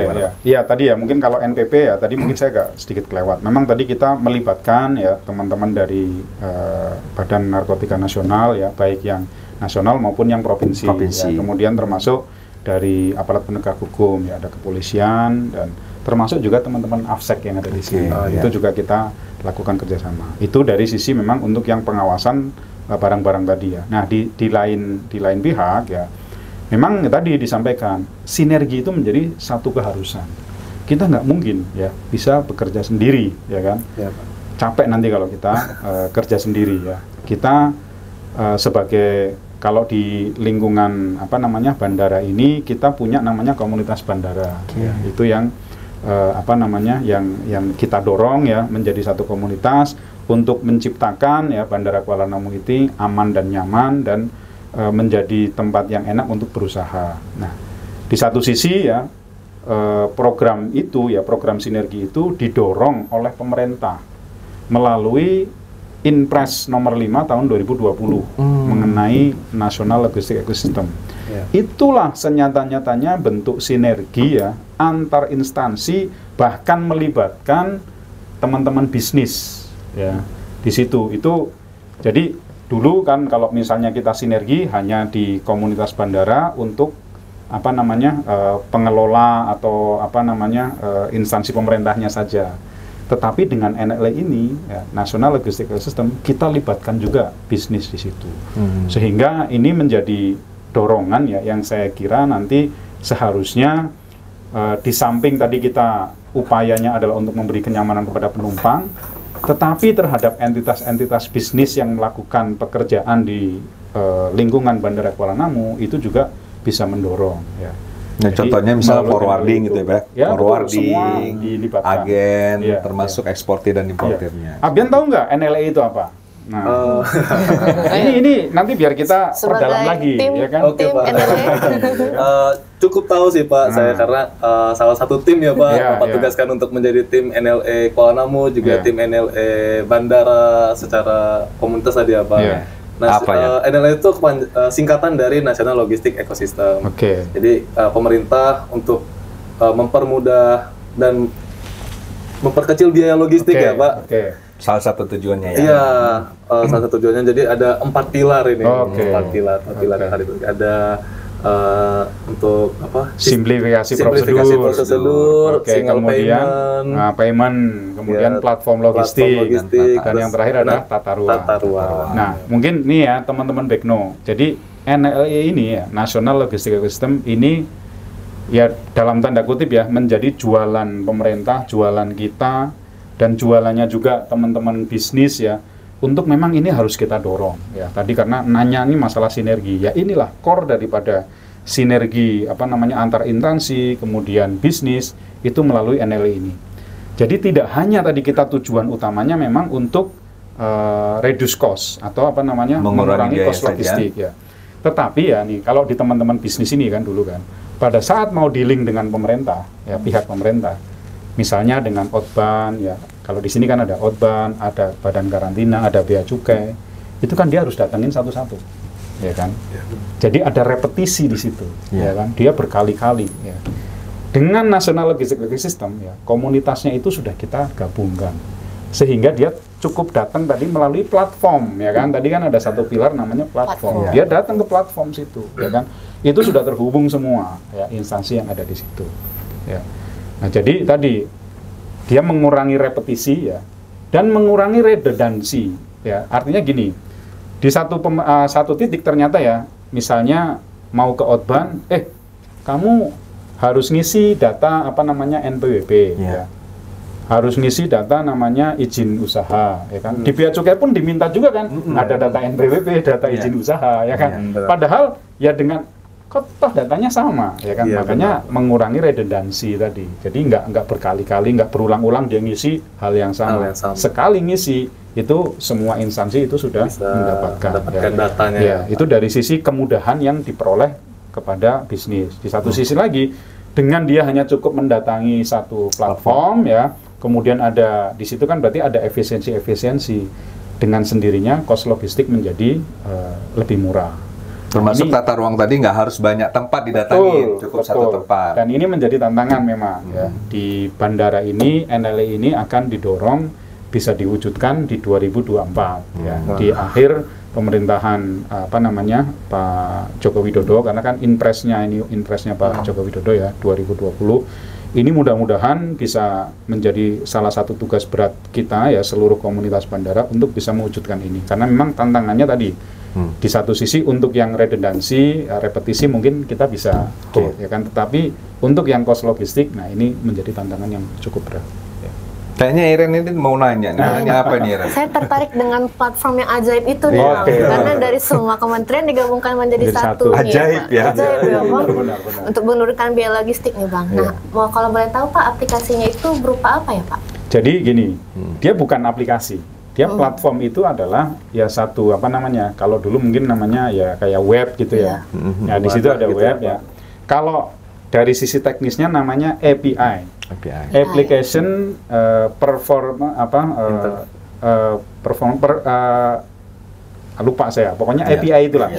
Iya tadi ya mungkin kalau NPP ya tadi mungkin saya agak sedikit kelewat. Memang tadi kita melibatkan ya teman-teman dari Badan Narkotika Nasional ya, baik yang nasional maupun yang provinsi. Ya, kemudian termasuk dari aparat penegak hukum ya, ada kepolisian dan termasuk juga teman-teman AFSEC yang ada di sini. Itu juga kita lakukan kerjasama. Itu dari sisi memang untuk yang pengawasan barang-barang tadi ya. Nah di lain pihak ya, memang tadi disampaikan sinergi itu menjadi satu keharusan. Kita nggak mungkin ya bisa bekerja sendiri ya kan. Capek nanti kalau kita kerja sendiri ya. Kita sebagai kalau di lingkungan bandara ini kita punya namanya komunitas bandara. Ya, itu yang yang kita dorong ya menjadi satu komunitas untuk menciptakan ya Bandara Kuala Namu itu aman dan nyaman dan menjadi tempat yang enak untuk berusaha. Nah, di satu sisi ya program itu ya program sinergi itu didorong oleh pemerintah melalui Inpres nomor 5 tahun 2020 mengenai National Logistic Ecosystem. Itulah senyata-nyatanya bentuk sinergi ya antar instansi, bahkan melibatkan teman-teman bisnis ya di situ. Itu jadi dulu kan kalau misalnya kita sinergi hanya di komunitas bandara untuk pengelola atau instansi pemerintahnya saja. Tetapi dengan NLE ini ya, National Logistic System, kita libatkan juga bisnis di situ. Sehingga ini menjadi dorongan ya yang saya kira nanti seharusnya di samping tadi kita upayanya adalah untuk memberi kenyamanan kepada penumpang, tetapi terhadap entitas-entitas bisnis yang melakukan pekerjaan di lingkungan Bandara Kuala Namu itu juga bisa mendorong ya. Nah, jadi, contohnya misalnya forwarding gitu ya Pak, forwarding, agen, termasuk eksportir dan importirnya. Abian tahu nggak NLE itu apa? Nah, ini nanti biar kita perdalam lagi, ya kan? Oke Pak. Cukup tahu sih Pak, saya karena salah satu tim ya Pak, Bapak tugaskan untuk menjadi tim NLE Kuala Namu, juga tim NLE Bandara secara komunitas tadi ya Pak. Nah, NLE itu singkatan dari National Logistic Ecosystem. Jadi pemerintah untuk mempermudah dan memperkecil biaya logistik ya Pak. Salah satu tujuannya ya. Iya, salah satu tujuannya. Jadi ada 4 pilar ini. 4 pilar yang hari ini ada untuk simplifikasi prosedur, single kemudian payment, kemudian platform logistik, dan yang terakhir adalah tata ruang. Nah, mungkin nih ya teman-teman Bekno. Jadi NLE ini ya, National Logistic Ecosystem ini ya dalam tanda kutip ya menjadi jualan pemerintah, jualan kita, dan jualannya juga teman-teman bisnis ya. Untuk memang ini harus kita dorong ya. Tadi karena nanya ini masalah sinergi ya, inilah core daripada sinergi antar instansi kemudian bisnis itu melalui NLE ini. Jadi tidak hanya tadi kita tujuan utamanya memang untuk reduce cost atau mengurangi cost logistik ya. Tetapi ya nih kalau di teman-teman bisnis ini kan dulu kan pada saat mau dealing dengan pemerintah ya pihak pemerintah misalnya dengan Otban ya. Kalau di sini kan ada Otban, ada Badan Karantina, ada Bea Cukai. Itu kan dia harus datengin satu-satu, ya kan? Jadi ada repetisi di situ, ya kan? Dia berkali-kali. Ya. Dengan National Logistic Ecosystem, ya komunitasnya itu sudah kita gabungkan, sehingga dia cukup datang tadi melalui platform, ya kan? Tadi kan ada satu pilar namanya platform. Dia datang ke platform situ, ya kan? Itu sudah terhubung semua, ya, instansi yang ada di situ. Ya. Nah, jadi tadi dia mengurangi repetisi, ya, dan mengurangi redundansi. Ya, artinya gini, di satu titik ternyata ya, misalnya mau ke outbound, kamu harus ngisi data apa namanya NPWP, ya. Harus ngisi data namanya izin usaha, ya kan? Di Bea Cukai pun diminta juga kan, ada data NPWP, data izin usaha, ya kan? Padahal ya dengan toh datanya sama, ya kan? Makanya mengurangi redundansi tadi. Jadi nggak berkali-kali, nggak berulang-ulang dia ngisi hal yang sama. Sekali ngisi itu semua instansi itu sudah mendapatkan datanya. Ya, itu dari sisi kemudahan yang diperoleh kepada bisnis. Di satu sisi lagi, dengan dia hanya cukup mendatangi satu platform, ya. Kemudian ada di situ kan berarti ada efisiensi dengan sendirinya cost logistik menjadi lebih murah. Termasuk tata ruang tadi nggak harus banyak tempat didatangi, cukup satu tempat. Dan ini menjadi tantangan memang ya. Di bandara ini NLA ini akan didorong bisa diwujudkan di 2024 ya. Di akhir pemerintahan apa namanya Pak Joko Widodo, karena kan impresnya Pak Joko Widodo ya 2020. Ini mudah-mudahan bisa menjadi salah satu tugas berat kita ya seluruh komunitas bandara untuk bisa mewujudkan ini. Karena memang tantangannya tadi di satu sisi untuk yang redundansi, repetisi mungkin kita bisa ya kan, tetapi untuk yang cost logistik, nah ini menjadi tantangan yang cukup berat. Kayaknya Iren ini mau nanya, nanya apa nih Iren? Saya tertarik dengan platform yang ajaib itu nih, Bang. Karena dari semua kementerian digabungkan menjadi satu. Ajaib ya. Ajaib ya, Bang. Untuk menurunkan biaya logistik nih, Bang. Nah, mau kalau boleh tahu Pak, aplikasinya itu berupa apa ya, Pak? Jadi gini, dia bukan aplikasi. Dia platform itu adalah ya satu apa namanya? Kalau dulu mungkin namanya ya kayak web gitu ya. Nah, di situ ada web ya. Kalau dari sisi teknisnya namanya API. Application lupa saya, pokoknya API itulah.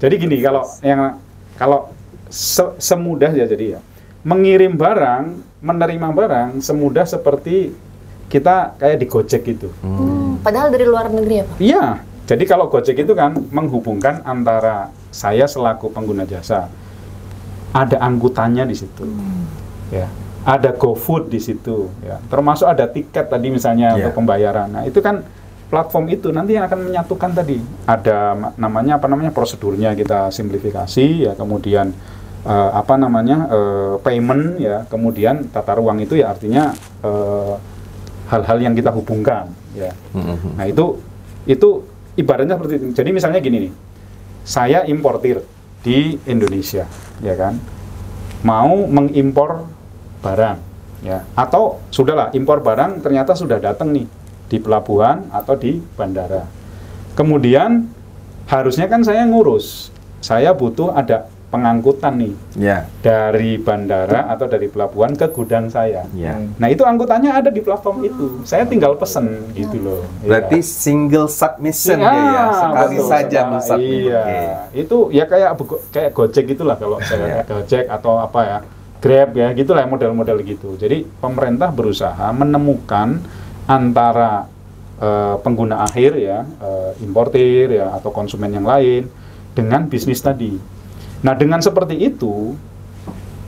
Jadi gini, kalau semudah ya, jadi ya mengirim barang, menerima barang semudah seperti kita kayak di Gojek gitu. Padahal dari luar negeri ya, Pak? Iya, jadi kalau Gojek itu kan menghubungkan antara saya selaku pengguna jasa, ada angkutannya di situ, ya. Ada GoFood di situ, ya. Termasuk ada tiket tadi misalnya untuk pembayaran. Nah itu kan platform itu nanti yang akan menyatukan tadi. Ada namanya prosedurnya kita simplifikasi, ya. Kemudian payment, ya. Kemudian tata ruang itu ya artinya hal-hal yang kita hubungkan, ya. Nah itu ibaratnya seperti itu. Jadi misalnya gini nih, saya importir di Indonesia, ya kan, mau mengimpor barang, ya, atau sudahlah impor barang ternyata sudah datang nih di pelabuhan atau di bandara. Kemudian harusnya kan saya ngurus, saya butuh ada pengangkutan nih dari bandara atau dari pelabuhan ke gudang saya. Nah itu angkutannya ada di platform itu, saya tinggal pesen gitu loh. Berarti single submission ya, sekali saja submit. Itu ya kayak Gojek gitulah kalau saya Gojek atau apa ya. Grab ya, gitulah model-model gitu. Jadi pemerintah berusaha menemukan antara pengguna akhir ya, importir ya atau konsumen yang lain dengan bisnis tadi. Nah, dengan seperti itu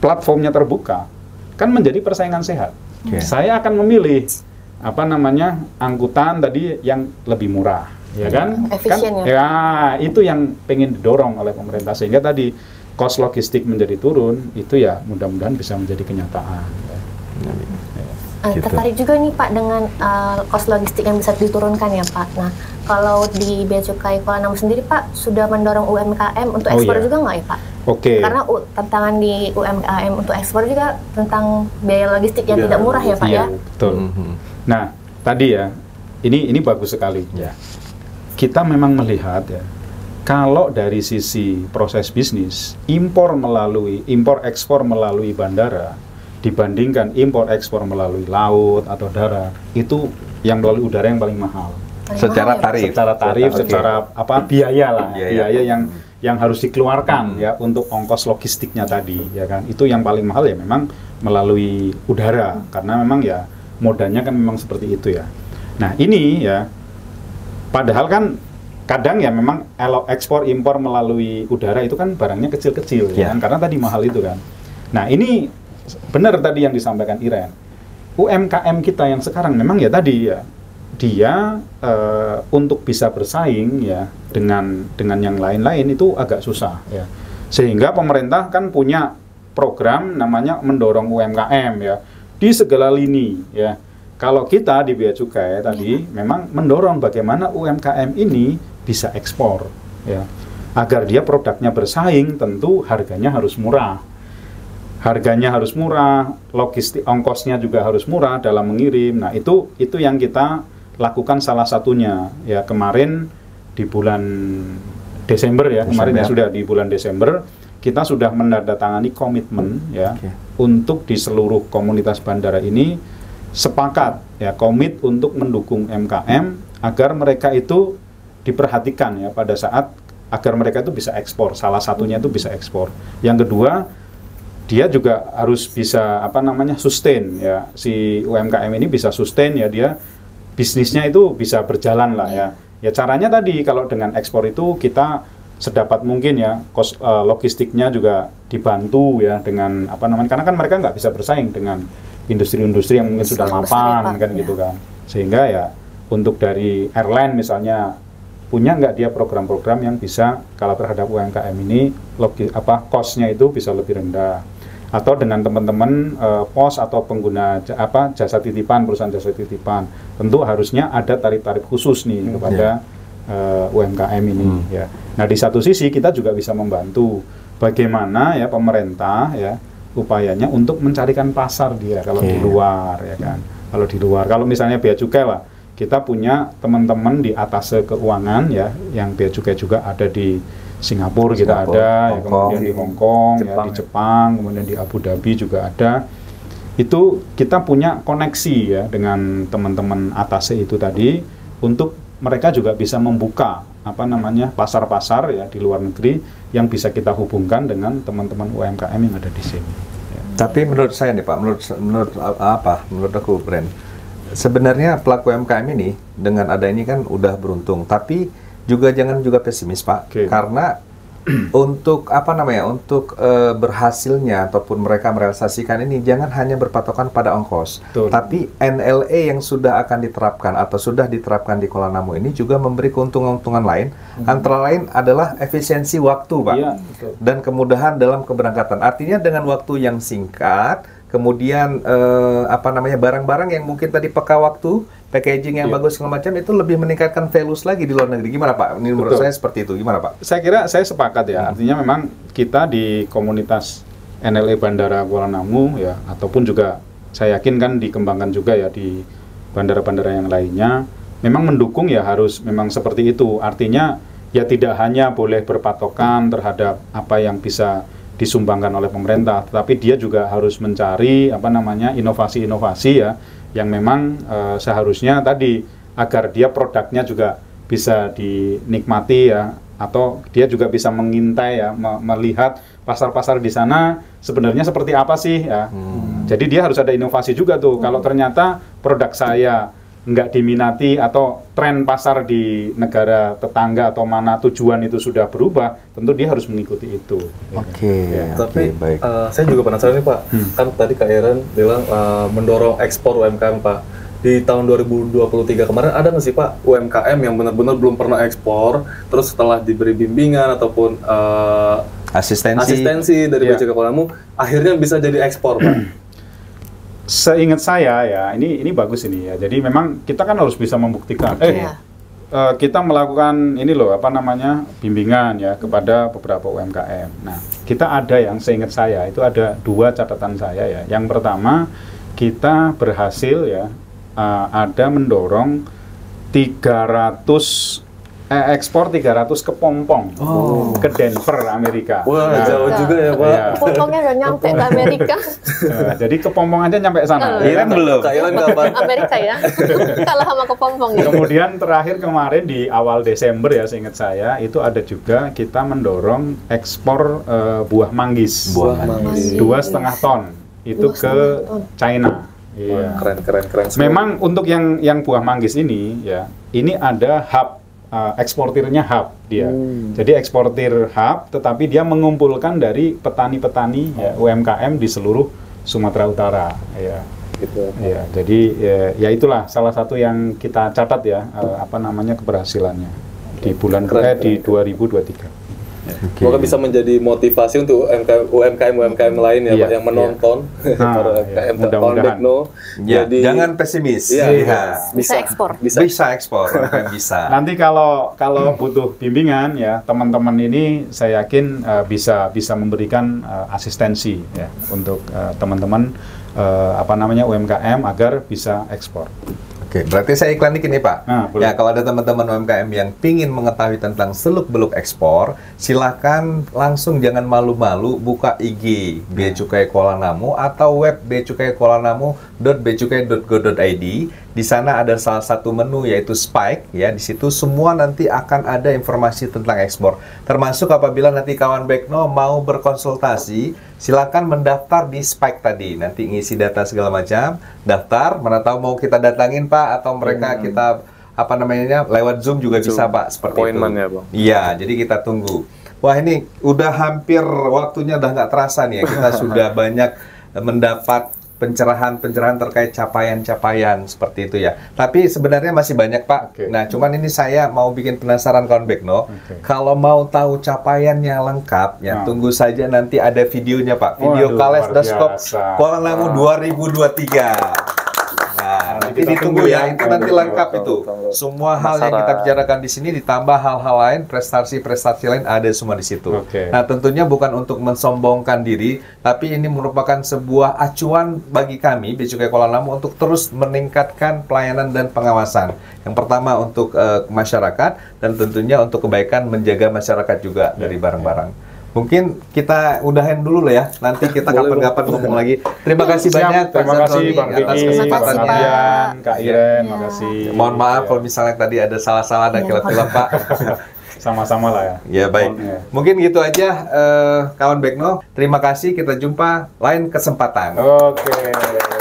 platformnya terbuka kan menjadi persaingan sehat. Saya akan memilih angkutan tadi yang lebih murah, ya kan? Efisien ya. Itu yang pengen didorong oleh pemerintah sehingga tadi cost logistik menjadi turun, itu ya mudah-mudahan bisa menjadi kenyataan. Tertarik juga nih Pak dengan cost logistik yang bisa diturunkan ya Pak. Nah, kalau di Bea Cukai Kuala Namu sendiri Pak, sudah mendorong UMKM untuk ekspor juga nggak ya Pak? Karena tantangan di UMKM untuk ekspor juga tentang biaya logistik yang tidak murah ya Pak ya? Betul. Nah, tadi ya, ini bagus sekali. Ya. Kita memang melihat ya, kalau dari sisi proses bisnis, impor ekspor melalui bandara dibandingkan impor ekspor melalui laut atau darat, itu yang melalui udara yang paling mahal. Secara tarif, secara biaya lah, biaya yang harus dikeluarkan ya untuk ongkos logistiknya tadi, ya kan. Itu yang paling mahal ya memang melalui udara, karena memang ya modanya kan memang seperti itu ya. Nah ini ya Padahal kan kadang ya memang ekspor impor melalui udara itu kan barangnya kecil-kecil ya kan? Karena tadi mahal itu kan. Nah ini benar tadi yang disampaikan Iren. UMKM kita yang sekarang memang ya tadi ya dia untuk bisa bersaing ya dengan yang lain-lain itu agak susah ya. Sehingga pemerintah kan punya program namanya mendorong UMKM ya di segala lini ya. Kalau kita di Bea Cukai tadi memang mendorong bagaimana UMKM ini bisa ekspor ya. Agar dia produknya bersaing tentu harganya harus murah. Harganya harus murah, logistik ongkosnya juga harus murah dalam mengirim. Nah, itu yang kita lakukan salah satunya ya kemarin di bulan Desember ya. Kemarin ya sudah di bulan Desember kita sudah menandatangani komitmen ya untuk di seluruh komunitas bandara ini sepakat ya komit untuk mendukung UMKM agar mereka itu diperhatikan ya pada saat agar mereka itu bisa ekspor. Salah satunya itu bisa ekspor. Yang kedua, dia juga harus bisa sustain ya. Si UMKM ini bisa sustain ya, dia bisnisnya itu bisa berjalan lah ya. Ya caranya tadi kalau dengan ekspor itu kita sedapat mungkin ya logistiknya juga dibantu ya dengan karena kan mereka nggak bisa bersaing dengan industri-industri yang mungkin sudah mapan kan gitu kan. Sehingga ya untuk dari airline misalnya punya nggak dia program-program yang bisa kalau terhadap UMKM ini cost-nya itu bisa lebih rendah. Atau dengan teman-teman pos atau pengguna jasa titipan, perusahaan jasa titipan, tentu harusnya ada tarif-tarif khusus nih kepada UMKM ini ya. Nah di satu sisi kita juga bisa membantu bagaimana ya pemerintah ya upayanya untuk mencarikan pasar dia kalau di luar ya kan. Kalau di luar, kalau misalnya Bea Cukai lah, kita punya teman-teman di Atase Keuangan ya, yang Bea Cukai juga ada di Singapura kita ada, ya, kemudian di Hong Kong, ya, di Jepang, kemudian di Abu Dhabi juga ada. Itu kita punya koneksi ya dengan teman-teman Atase itu tadi untuk mereka juga bisa membuka pasar-pasar ya di luar negeri yang bisa kita hubungkan dengan teman-teman UMKM yang ada di sini. Ya. Tapi menurut saya nih Pak, menurut aku Bren, sebenarnya pelaku UMKM ini dengan ada ini kan udah beruntung, tapi jangan juga pesimis Pak, karena untuk berhasilnya ataupun mereka merealisasikan ini jangan hanya berpatokan pada ongkos. Betul. Tapi NLA yang sudah akan diterapkan atau sudah diterapkan di Kuala Namu ini juga memberi keuntungan-keuntungan lain. Antara lain adalah efisiensi waktu Pak, dan kemudahan dalam keberangkatan. Artinya dengan waktu yang singkat, kemudian barang-barang yang mungkin tadi peka waktu, packaging yang bagus segala macam itu lebih meningkatkan values lagi di luar negeri. Gimana Pak? Ini menurut saya seperti itu. Gimana Pak? Saya kira saya sepakat ya. Artinya memang kita di komunitas NLA Bandara Kuala Namu ya, ataupun juga saya yakin kan dikembangkan juga ya di bandara-bandara yang lainnya, memang mendukung ya harus memang seperti itu. Artinya ya tidak hanya boleh berpatokan terhadap apa yang bisa disumbangkan oleh pemerintah, tetapi dia juga harus mencari inovasi-inovasi ya yang memang seharusnya tadi agar dia produknya juga bisa dinikmati ya, atau dia juga bisa mengintai ya, melihat pasar-pasar di sana sebenarnya seperti apa sih ya. Jadi dia harus ada inovasi juga tuh. Kalau ternyata produk saya nggak diminati atau tren pasar di negara tetangga atau mana tujuan itu sudah berubah, tentu dia harus mengikuti itu. Tapi saya juga penasaran nih Pak, kan tadi Kak Iren bilang mendorong ekspor UMKM Pak. Di tahun 2023 kemarin ada nggak sih Pak UMKM yang benar-benar belum pernah ekspor, terus setelah diberi bimbingan ataupun asistensi dari Bea Cukai Kuala Namu, akhirnya bisa jadi ekspor Pak? Seingat saya ya, ini bagus ini ya. Jadi memang kita kan harus bisa membuktikan. Kita melakukan bimbingan ya kepada beberapa UMKM. Nah, kita ada yang seingat saya itu ada 2 catatan saya ya. Yang pertama, kita berhasil ya ada mendorong 300 ekspor 300 kepompong ke Denver, Amerika. Wah, jauh juga ya Pak. Kepompongnya udah nyampe ke Amerika. Jadi kepompong aja nyampe sana. Iren belum. Iren kapan? Amerika ya. Kalah sama kepompong ya. Kemudian terakhir kemarin di awal Desember ya, seingat saya itu ada juga kita mendorong ekspor buah manggis. 2,5 ton itu ke China. Keren. Memang untuk yang buah manggis ini ya, ini ada hub eksportirnya hub dia. Jadi eksportir hub, tetapi dia mengumpulkan dari petani-petani ya, UMKM di seluruh Sumatera Utara. Ya. Gitu. Ya, jadi ya itulah salah satu yang kita catat ya, keberhasilannya di bulan di 2023. Okay. Semoga bisa menjadi motivasi untuk UMKM lain ya Pak yang menonton para UMKM tahun Bekno. Jadi jangan pesimis. Bisa ekspor. Bisa ekspor. Bisa. Nanti kalau butuh bimbingan ya teman-teman ini saya yakin bisa memberikan asistensi ya untuk teman-teman UMKM agar bisa ekspor. Oke, berarti saya iklan dikit nih Pak. Ya, kalau ada teman-teman UMKM yang pingin mengetahui tentang seluk-beluk ekspor, silakan langsung jangan malu-malu buka IG Bea Cukai Kuala Namu atau web beacukai.beacukai.go.id. Di sana ada salah satu menu yaitu Spike ya. Di situ semua nanti akan ada informasi tentang ekspor. Termasuk apabila nanti kawan Bekno mau berkonsultasi, silakan mendaftar di Spike tadi. Nanti ngisi data segala macam, daftar, mana tahu mau kita datangin Pak atau mereka kita lewat Zoom juga bisa Pak, seperti itu. Ya, Bang. Iya, jadi kita tunggu. Wah, ini udah hampir waktunya udah nggak terasa nih ya. Kita sudah banyak mendapat pencerahan terkait capaian-capaian seperti itu ya. Tapi sebenarnya masih banyak Pak. Nah, cuman ini saya mau bikin penasaran kawan Bekno. Kalau mau tahu capaiannya lengkap, ya tunggu saja nanti ada videonya Pak. Video Kalesdoskop Kuala Namu 2023. Nah, nanti ditunggu ya, itu nanti lengkap itu. Semua hal yang kita bicarakan di sini ditambah hal-hal lain, prestasi-prestasi lain ada semua di situ. Nah, tentunya bukan untuk mensombongkan diri, tapi ini merupakan sebuah acuan bagi kami Bea Cukai Kuala Namu untuk terus meningkatkan pelayanan dan pengawasan. Yang pertama untuk masyarakat dan tentunya untuk kebaikan menjaga masyarakat juga dari barang-barang. Mungkin kita udahin dulu lah ya. Nanti kita kapan-kapan ngomong lagi. Terima kasih banyak. Terima kasih Bang atas Vicky, kesempatannya. Kak Iren, makasih. Mohon maaf kalau misalnya tadi ada salah-salah dan kilap-kilap Pak. Sama-sama lah ya. Ya baik. Mungkin gitu aja kawan Bekno. Terima kasih. Kita jumpa lain kesempatan. Oke.